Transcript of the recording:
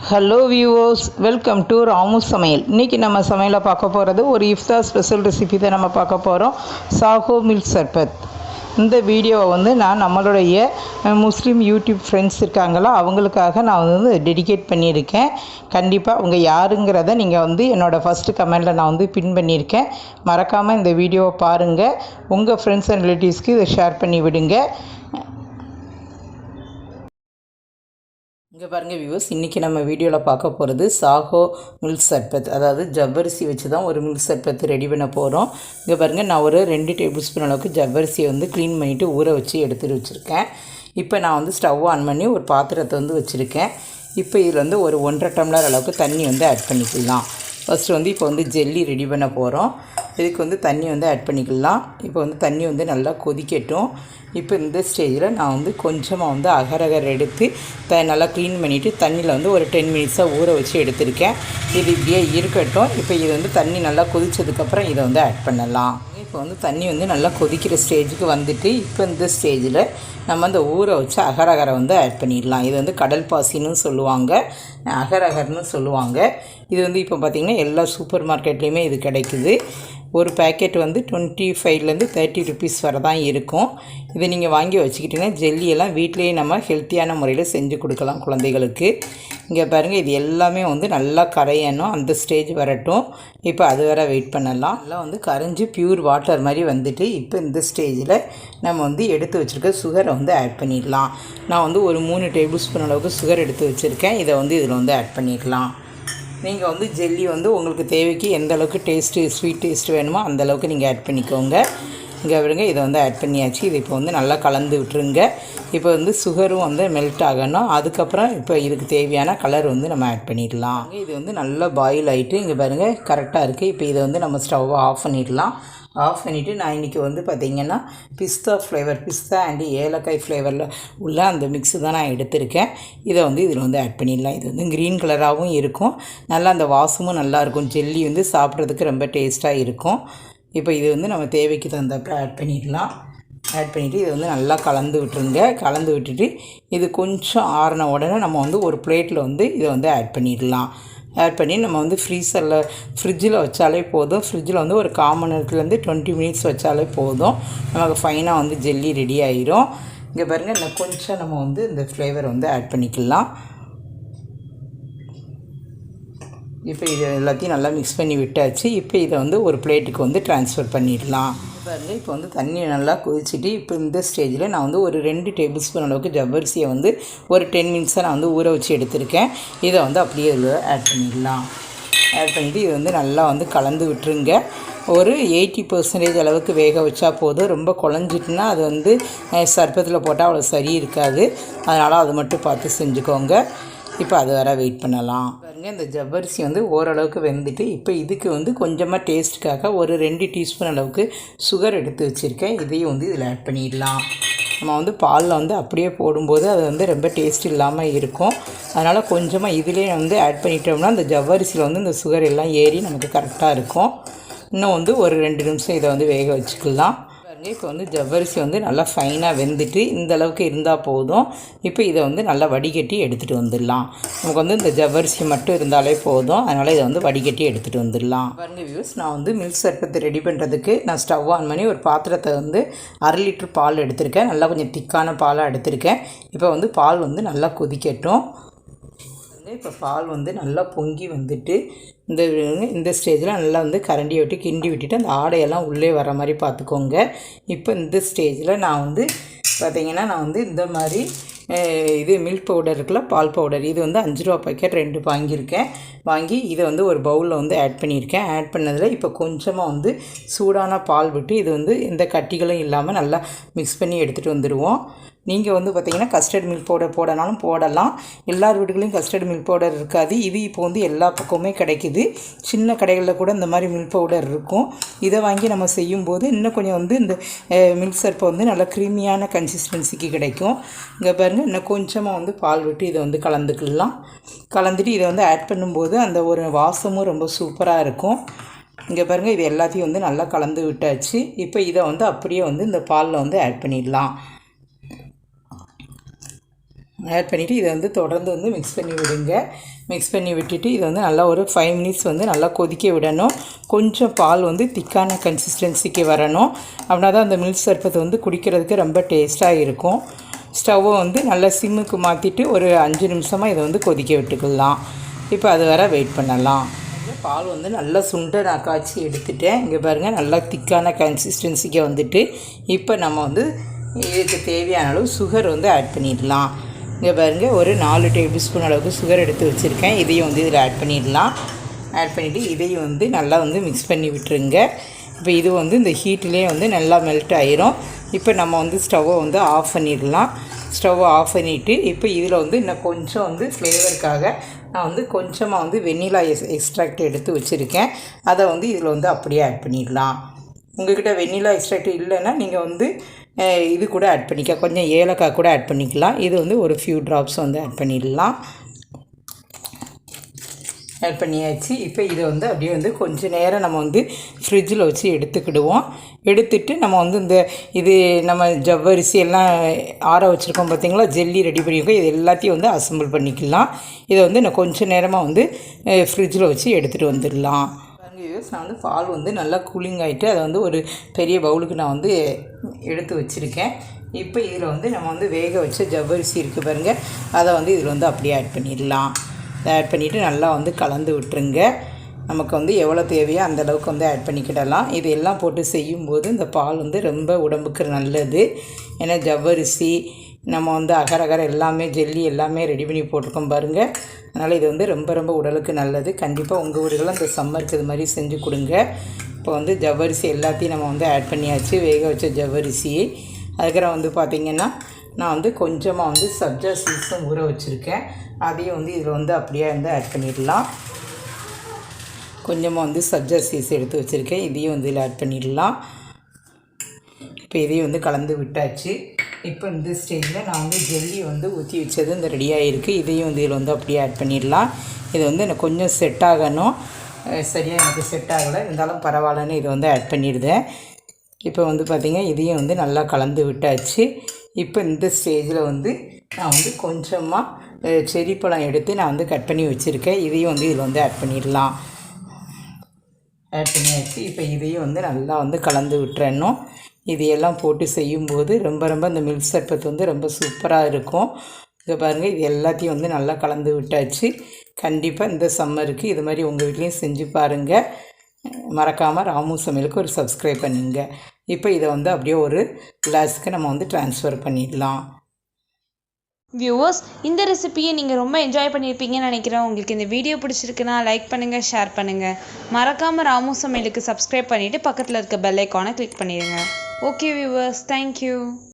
Hello viewers, welcome to Ramu சமையல். இன்றைக்கி நம்ம சமையலை பார்க்க போகிறது ஒரு இஃப்தார் ஸ்பெஷல் ரெசிபி தான் நம்ம பார்க்க போகிறோம். சாஹோ மில்க் சர்பத். இந்த வீடியோவை நான் நம்மளுடைய முஸ்லீம் யூடியூப் ஃப்ரெண்ட்ஸ் இருக்காங்களா அவங்களுக்காக நான் டெடிகேட் பண்ணியிருக்கேன். கண்டிப்பாக அவங்க யாருங்கிறத நீங்கள் என்னோடய ஃபஸ்ட்டு கமெண்டில் நான் பின் பண்ணியிருக்கேன். மறக்காமல் இந்த வீடியோவை பாருங்கள். உங்கள் ஃப்ரெண்ட்ஸ் அண்ட் ரிலேட்டிவ்ஸ்க்கு இதை ஷேர் பண்ணி விடுங்க. இங்கே பாருங்கள் வியூவர்ஸ், இன்றைக்கி நம்ம வீடியோவில் பார்க்க போகிறது சாஹோ மில்க் சர்பத். அதாவது ஜவ்வரிசி வச்சு தான் ஒரு மில்க் சர்பத் ரெடி பண்ண போகிறோம். இங்கே பாருங்கள், நான் ஒரு 2 டேபிள் ஸ்பூன் அளவுக்கு ஜவ்வரிசியை க்ளீன் பண்ணிவிட்டு ஊற வச்சு எடுத்துகிட்டு வச்சுருக்கேன். இப்போ நான் ஸ்டவ் ஆன் பண்ணி ஒரு பாத்திரத்தை வச்சுருக்கேன். இப்போ இதில் ஒரு 1.5 டம்ளர் அளவுக்கு தண்ணி ஆட் பண்ணிக்கலாம். ஃபஸ்ட்டு இப்போ ஜெல்லி ரெடி பண்ண போகிறோம். இதுக்கு தண்ணி ஆட் பண்ணிக்கலாம். இப்போ தண்ணி நல்லா கொதிக்கட்டும். இப்போ இந்த ஸ்டேஜில் நான் கொஞ்சமாக அகரகர் எடுத்து நல்லா க்ளீன் பண்ணிவிட்டு தண்ணியில் ஒரு 10 மினிட்ஸாக ஊற வச்சு எடுத்திருக்கேன். இது இப்படியே இருக்கட்டும். இப்போ இது தண்ணி நல்லா கொதித்ததுக்கப்புறம் இதை ஆட் பண்ணலாம். இப்போ தண்ணி நல்லா கொதிக்கிற ஸ்டேஜுக்கு வந்துட்டு இப்போ இந்த ஸ்டேஜில் நம்ம ஊற வச்சு அகரகரை ஆட் பண்ணிடலாம். இது கடல் பாசின்னு சொல்லுவாங்க, அகரகர்னு சொல்லுவாங்க. இது இப்போ பார்த்திங்கன்னா எல்லா சூப்பர் மார்க்கெட்லேயுமே இது கிடைக்குது. ஒரு பேக்கெட் 25லேருந்து 30 ருபீஸ் வரை தான் இருக்கும். இதை நீங்கள் வாங்கி வச்சுக்கிட்டிங்கன்னா ஜெல்லியெல்லாம் வீட்டிலேயே நம்ம ஹெல்த்தியான முறையில் செஞ்சு கொடுக்கலாம் குழந்தைகளுக்கு. இங்கே பாருங்கள், இது எல்லாமே நல்லா கரையணும். அந்த ஸ்டேஜ் வரட்டும். இப்போ அது வரை வெயிட் பண்ணலாம். நல்லா கரைஞ்சி பியூர் வாட்டர் மாதிரி வந்துட்டு இப்போ இந்த ஸ்டேஜில் நம்ம எடுத்து வச்சுருக்க சுகரை ஆட் பண்ணிடலாம். நான் ஒரு 3 டேபிள் ஸ்பூன் அளவுக்கு சுகர் எடுத்து வச்சுருக்கேன். இதை இதில் ஆட் பண்ணிடலாம். நீங்கள் ஜெல்லி உங்களுக்கு தேவைக்கு எந்த அளவுக்கு ஸ்வீட் டேஸ்ட் வேணுமோ அந்தளவுக்கு நீங்கள் ஆட் பண்ணிக்கோங்க. இங்கே விடுங்க, இதை ஆட் பண்ணியாச்சு. இது இப்போ நல்லா கலந்து விட்டுருங்க. இப்போ சுகரும் மெல்ட் ஆகணும். அதுக்கப்புறம் இப்போ இதுக்கு தேவையான கலர் நம்ம ஆட் பண்ணிடலாம். இது நல்லா பாயில் ஆகிட்டு இங்கே பாருங்கள் கரெக்டாக இருக்குது. இப்போ இதை நம்ம ஸ்டவ்வை ஆஃப் பண்ணிடலாம். ஆஃப் பண்ணிவிட்டு நான் இன்றைக்கி பார்த்திங்கன்னா பிஸ்தா அண்டு ஏலக்காய் ஃப்ளேவரில் உள்ள அந்த மிக்ஸு தான் நான் எடுத்திருக்கேன். இதை இதில் ஆட் பண்ணிடலாம். இது க்ரீன் கலராகவும் இருக்கும். நல்லா அந்த வாசமும் நல்லாயிருக்கும். ஜெல்லி சாப்பிட்றதுக்கு ரொம்ப டேஸ்ட்டாக இருக்கும். இப்போ இது நம்ம தேவைக்கு தகுந்தப்ப ஆட் பண்ணிடலாம். ஆட் பண்ணிவிட்டு இதை நல்லா கலந்து விட்டுருங்க. கலந்து விட்டுட்டு இது கொஞ்சம் ஆறின உடனே நம்ம ஒரு பிளேட்டில் இதை ஆட் பண்ணிடலாம். ஆட் பண்ணி நம்ம ஃப்ரிட்ஜில் வச்சாலே போதும். ஃப்ரிட்ஜில் ஒரு 1/4 மணி நேரத்துலேருந்து 20 மினிட்ஸ் வச்சாலே போதும். நமக்கு ஃபைனாக ஜெல்லி ரெடி ஆகிரும். இங்கே பாருங்கள், இன்னும் கொஞ்சம் நம்ம இந்த ஃப்ளேவர் ஆட் பண்ணிக்கலாம். இப்போ இது எல்லாத்தையும் நல்லா மிக்ஸ் பண்ணி விட்டாச்சு. இப்போ இதை ஒரு பிளேட்டுக்கு ட்ரான்ஸ்ஃபர் பண்ணிடலாம். பாருங்கள், இப்போ தண்ணி நல்லா கொதிச்சுட்டு இப்போ இந்த ஸ்டேஜில் நான் ஒரு 2 டேபிள் ஸ்பூன் அளவுக்கு ஜவ்வரிசியை ஒரு 10 மினிட்ஸாக நான் ஊற வச்சு எடுத்திருக்கேன். இதை அப்படியே இதில் ஆட் பண்ணிடலாம். ஆட் பண்ணிவிட்டு இது நல்லா கலந்து விட்டுருங்க. ஒரு 80% அளவுக்கு வேக வச்சா போதும். ரொம்ப குழஞ்சிட்டுனா அது சர்பத்தில் போட்டால் அவ்வளோ சரி இருக்காது. அதனால் அது மட்டும் பார்த்து செஞ்சுக்கோங்க. இப்போ அது வர வெயிட் பண்ணலாம். பாருங்கள், இந்த ஜவ்வரிசி ஓரளவுக்கு வெந்துட்டு இப்போ இதுக்கு கொஞ்சமாக டேஸ்ட்டுக்காக ஒரு 2 டீஸ்பூன் அளவுக்கு சுகர் எடுத்து வச்சுருக்கேன். இதையும் இதில் ஆட் பண்ணிடலாம். நம்ம பாலில் அப்படியே போடும்போது அது ரொம்ப டேஸ்ட் இல்லாமல் இருக்கும். அதனால் கொஞ்சமாக இதிலே ஆட் பண்ணிட்டோம்னா அந்த ஜவ்வரிசியில் இந்த சுகர் எல்லாம் ஏறி நமக்கு கரெக்டாக இருக்கும். இன்னும் ஒரு 2 நிமிஷம் இதை வேக வச்சுக்கலாம். இப்போ ஜவ்வரிசி நல்லா ஃபைனாக வெந்துட்டு இந்த அளவுக்கு இருந்தால் போதும். இப்போ இதை நல்லா வடிகட்டி எடுத்துகிட்டு வந்துடலாம். நமக்கு இந்த ஜவ்வரிசி மட்டும் இருந்தாலே போதும். அதனால் இதை வடிகட்டி எடுத்துகிட்டு வந்துடலாம். பாருங்கள் வியூஸ், நான் மில்க் சர்பத் ரெடி பண்ணுறதுக்கு நான் ஸ்டவ் ஆன் பண்ணி ஒரு பாத்திரத்தை 1/2 லிட்டர் பால் எடுத்திருக்கேன். நல்லா கொஞ்சம் திக்கான பாலாக எடுத்திருக்கேன். இப்போ பால் நல்லா கொதிக்கட்டும். இப்போ பால் நல்லா பொங்கி வந்துட்டு இந்த ஸ்டேஜில் நல்லா கரண்டியை விட்டு கிண்டி விட்டுட்டு அந்த ஆடையெல்லாம் உள்ளே வர மாதிரி பார்த்துக்கோங்க. இப்போ இந்த ஸ்டேஜில் நான் பார்த்திங்கன்னா நான் இந்த மாதிரி இது மில்க் பவுடர் இருக்குல்ல, பால் பவுடர், இது 5 ரூபா பாக்கெட் 2 வாங்கியிருக்கேன். வாங்கி இதை ஒரு பவுலில் ஆட் பண்ணியிருக்கேன். ஆட் பண்ணதில் இப்போ கொஞ்சமாக சூடான பால் விட்டு இது எந்த கட்டிகளும் இல்லாமல் நல்லா மிக்ஸ் பண்ணி எடுத்துகிட்டு வந்துடுவோம். நீங்கள் பார்த்திங்கன்னா கஸ்டர்ட் மில்க் பவுடர் போடனாலும் போடலாம். எல்லார் வீடுகளையும் கஸ்டர்ட் மில்க் பவுடர் இருக்காது. இது இப்போ எல்லா பக்கமுமே கிடைக்குது. சின்ன கடைகளில் கூட இந்த மாதிரி மில்க் பவுடர் இருக்கும். இதை வாங்கி நம்ம செய்யும்போது இன்னும் கொஞ்சம் இந்த மில்க் சர்பை நல்லா க்ரீமியான கன்சிஸ்டன்சிக்கு கிடைக்கும். இங்கே பாருங்கள், இன்னும் கொஞ்சமாக பால் விட்டு இதை கலந்துக்கலாம். கலந்துட்டு இதை ஆட் பண்ணும்போது அந்த ஒரு வாசமும் ரொம்ப சூப்பராக இருக்கும். இங்கே பாருங்கள், இது எல்லாத்தையும் நல்லா கலந்து விட்டாச்சு. இப்போ இதை அப்படியே இந்த பாலில் ஆட் பண்ணிடலாம். ஆட் பண்ணிவிட்டு இதை வந்து தொடர்ந்து வந்து மிக்ஸ் பண்ணி விடுங்க. மிக்ஸ் பண்ணி விட்டுட்டு இதை வந்து நல்லா ஒரு 5 மினிட்ஸ் வந்து நல்லா கொதிக்க விடணும். கொஞ்சம் பால் வந்து திக்கான கன்சிஸ்டன்சிக்கு வரணும். அப்படின்னா தான் அந்த மில்க் சர்பத் வந்து குடிக்கிறதுக்கு ரொம்ப டேஸ்ட்டாக இருக்கும். ஸ்டவ்வை வந்து நல்லா சிம்முக்கு மாற்றிட்டு ஒரு 5 நிமிஷமாக இதை வந்து கொதிக்க விட்டுக்கலாம். இப்போ அது வர வெயிட் பண்ணலாம். பால் வந்து நல்லா சுண்டை நான் காய்ச்சி எடுத்துட்டேன். இங்கே பாருங்கள், நல்லா திக்கான கன்சிஸ்டன்சிக்கு வந்துட்டு இப்போ நம்ம வந்து இதுக்கு தேவையான அளவு சுகர் வந்து ஆட் பண்ணிடலாம். இங்கே பாருங்கள், ஒரு 4 டேபிள் ஸ்பூன் அளவுக்கு சுகர் எடுத்து வச்சுருக்கேன். இதையும் வந்து இதில் ஆட் பண்ணிடலாம். ஆட் பண்ணிவிட்டு இதையும் வந்து நல்லா வந்து மிக்ஸ் பண்ணி விட்டுருங்க. இப்போ இது வந்து இந்த ஹீட்லேயே வந்து நல்லா மெல்ட் ஆயிரும். இப்போ நம்ம வந்து ஸ்டவ்வை வந்து ஆஃப் பண்ணிடலாம். ஸ்டவ்வை ஆஃப் பண்ணிவிட்டு இப்போ இதில் வந்து இன்னும் கொஞ்சம் வந்து ஃப்ளேவருக்காக நான் வந்து கொஞ்சமாக வந்து வெண்ணிலா எக்ஸ்ட்ராக்ட் எடுத்து வச்சுருக்கேன். அதை வந்து இதில் வந்து அப்படியே ஆட் பண்ணிடலாம். உங்கள்கிட்ட வெண்ணிலா எக்ஸ்ட்ராக்ட் இல்லைன்னா நீங்கள் வந்து இது கூட ஆட் பண்ணிக்க, கொஞ்சம் ஏலக்காய் கூட ஆட் பண்ணிக்கலாம். இது வந்து ஒரு ஃபியூ ட்ராப்ஸ் வந்து ஆட் பண்ணிடலாம். ஆட் பண்ணியாச்சு. இப்போ இதை வந்து அப்படியே வந்து கொஞ்சம் நேரம் நம்ம வந்து ஃப்ரிட்ஜில் வச்சு எடுத்துக்கிடுவோம். எடுத்துட்டு நம்ம வந்து இது நம்ம ஜவ்வரிசி எல்லாம் ஆற வச்சுருக்கோம் பார்த்திங்களா, ஜெல்லி ரெடி பண்ணியிருக்கோம். இது எல்லாத்தையும் வந்து அசம்பிள் பண்ணிக்கலாம். இதை வந்து நான் கொஞ்சம் நேரமாக வந்து ஃப்ரிட்ஜில் வச்சு எடுத்துகிட்டு வந்துடலாம். நான் வந்து பால் வந்து நல்லா கூலிங் ஆகிட்டு அதை வந்து ஒரு பெரிய பவுலுக்கு நான் வந்து எடுத்து வச்சுருக்கேன். இப்போ இதில் வந்து நம்ம வந்து வேக வச்ச ஜவ்வரிசி இருக்குது பாருங்கள், அதை வந்து இதில் வந்து அப்படியே ஆட் பண்ணிடலாம். ஆட் பண்ணிவிட்டு நல்லா வந்து கலந்து விட்டுருங்க. நமக்கு வந்து எவ்வளோ தேவையோ அந்தளவுக்கு வந்து ஆட் பண்ணிக்கிடலாம். இது எல்லாம் போட்டு செய்யும்போது இந்த பால் வந்து ரொம்ப உடம்புக்கு நல்லது. ஏன்னா ஜவ்வரிசி நம்ம வந்து அகரகர எல்லாமே ஜெல்லி எல்லாமே ரெடி பண்ணி போட்டிருக்கோம் பாருங்கள். அதனால் இது வந்து ரொம்ப ரொம்ப உடலுக்கு நல்லது. கண்டிப்பாக உங்கள் வீடுகளில் இந்த சம்மருக்கு இது மாதிரி செஞ்சு கொடுங்க. இப்போ வந்து ஜவ்வரிசி எல்லாத்தையும் நம்ம வந்து ஆட் பண்ணியாச்சு, வேக வச்ச ஜவ்வரிசி. அதுக்கப்புறம் வந்து பார்த்திங்கன்னா நான் வந்து கொஞ்சமாக வந்து சப்ஜா சீட்ஸும் ஊற வச்சுருக்கேன். அதையும் வந்து இதில் வந்து அப்படியே வந்து ஆட் பண்ணிடலாம். கொஞ்சமாக வந்து சப்ஜா சீட்ஸ் எடுத்து வச்சுருக்கேன், இதையும் வந்து இதில் ஆட் பண்ணிடலாம். இப்போ இதையும் வந்து கலந்து விட்டாச்சு. இப்போ இந்த ஸ்டேஜில் நான் வந்து ஜெல்லி வந்து ஊற்றி வச்சது இந்த ரெடியாக இருக்குது. இதையும் வந்து இதில் வந்து அப்படியே ஆட் பண்ணிடலாம். இது வந்து எனக்கு கொஞ்சம் செட் ஆகணும். சரியாக எனக்கு செட் ஆகலை, இருந்தாலும் பரவாயில்லன்னு இதை வந்து ஆட் பண்ணிடுதேன். இப்போ வந்து பார்த்திங்கன்னா இதையும் வந்து நல்லா கலந்து விட்டாச்சு. இப்போ இந்த ஸ்டேஜில் வந்து நான் வந்து கொஞ்சமாக செரி பழம் எடுத்து நான் வந்து கட் பண்ணி வச்சுருக்கேன். இதையும் வந்து இதில் வந்து ஆட் பண்ணிடலாம். ஆட் பண்ணியாச்சு. இப்போ இதையும் வந்து நல்லா வந்து கலந்து விட்டுறணும். இது எல்லாம் போட்டு செய்யும்போது ரொம்ப ரொம்ப இந்த மில்க் சர்பத் வந்து ரொம்ப சூப்பராக இருக்கும். இதை பாருங்கள், இது எல்லாத்தையும் வந்து நல்லா கலந்து விட்டாச்சு. கண்டிப்பாக இந்த சம்மருக்கு இது மாதிரி உங்கள் வீட்லேயும் செஞ்சு பாருங்கள். மறக்காமல் ராமு சமையலுக்கு ஒரு சப்ஸ்கிரைப் பண்ணுங்க. இப்போ இதை வந்து அப்படியே ஒரு கிளாஸுக்கு நம்ம வந்து ட்ரான்ஸ்ஃபர் பண்ணிடலாம். வியூவர்ஸ், இந்த ரெசிபியை நீங்கள் ரொம்ப என்ஜாய் பண்ணியிருப்பீங்கன்னு நினைக்கிறேன். உங்களுக்கு இந்த வீடியோ பிடிச்சிருக்குன்னா லைக் பண்ணுங்கள், ஷேர் பண்ணுங்கள். மறக்காமல் ராமு சமையலுக்கு சப்ஸ்கிரைப் பண்ணிவிட்டு பக்கத்தில் இருக்க பெல் ஐக்கானை கிளிக் பண்ணிடுங்க. Okay viewers, thank you.